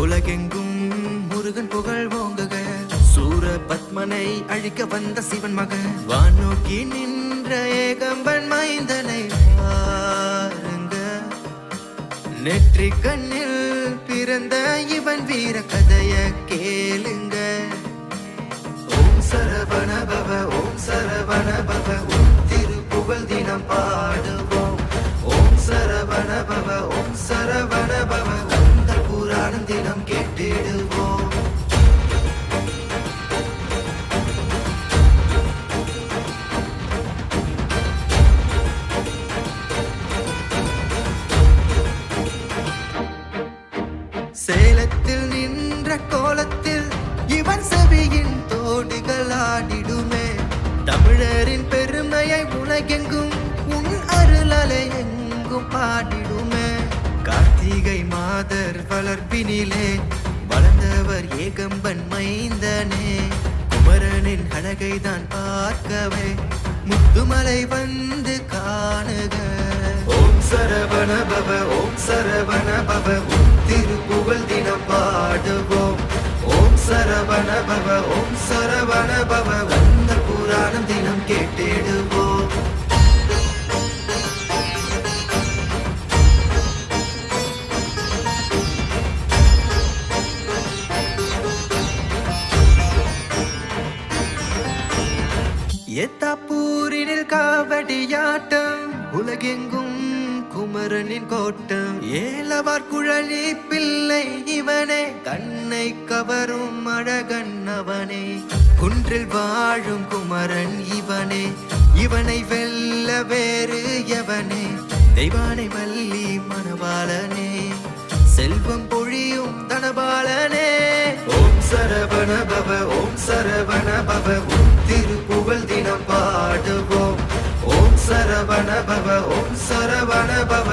உலகெங்கும் முருகன் புகழ் ஓங்குக. சூர பத்மனை அழிக்க வந்த சிவன் மகன் வானோக்கி நின்ற ஏகம்பன் மைந்தனை பாருங்க. நெற்றி கண்ணில் பிறந்த இவன் வீர கதைய கேளுங்க. ஓம் சரவண பவ ஓம் சரவண பவ ஓம் திருப்புகழ் தினம் பாடுவோம். ஓம் சரவண பவ ஓம் சரவண பவ அந்த புராணம் தினம் கேட்டிடுவோம். சேலத்தில் நின்ற கோலத்தில் இவன் செவியின் தோடுகள் ஆடிடுமே. தமிழரின் பெருமையை உலகெங்கும் உன் அருளலை எங்கும் பாடிடுமே. கார்த்திகை மாதர் வளர்ப்பினிலே வளர்ந்தவர் ஏகம்பன் மைந்தனே. குமரனின் அழகைதான் பார்க்கவே முத்துமலை வந்து காணுக. ஓம் சரவண பவ ஓம் சரவண பவ ஓம் திருப்புகழ் தினம் பாடுவோம். ஓம் சரவண பவ ஓம் சரவண பவ அந்த புராணம் தினம் கேட்டிடுவோம். எத்தாப்பூரினில் காவடியாட்டம் உலகெங்கும் குமரனின் கோட்டம். ஏலவார் குழலி பிள்ளை இவனே கண்ணை கவரும் அழகன் அவனே. குன்றில் வாழும் குமரன் இவனே இவனை வெல்ல வேறு எவனே. தெய்வானை வள்ளி மணவாளனே செல்வம் பொழியும் தனபாலனே. ஓம் சரவண பவ ஓம் சரவண பவ ஓம் திருப்புகழ் தினம் பாடுவோம். ஓம் சரவண பவ ஓம் சரவண பவ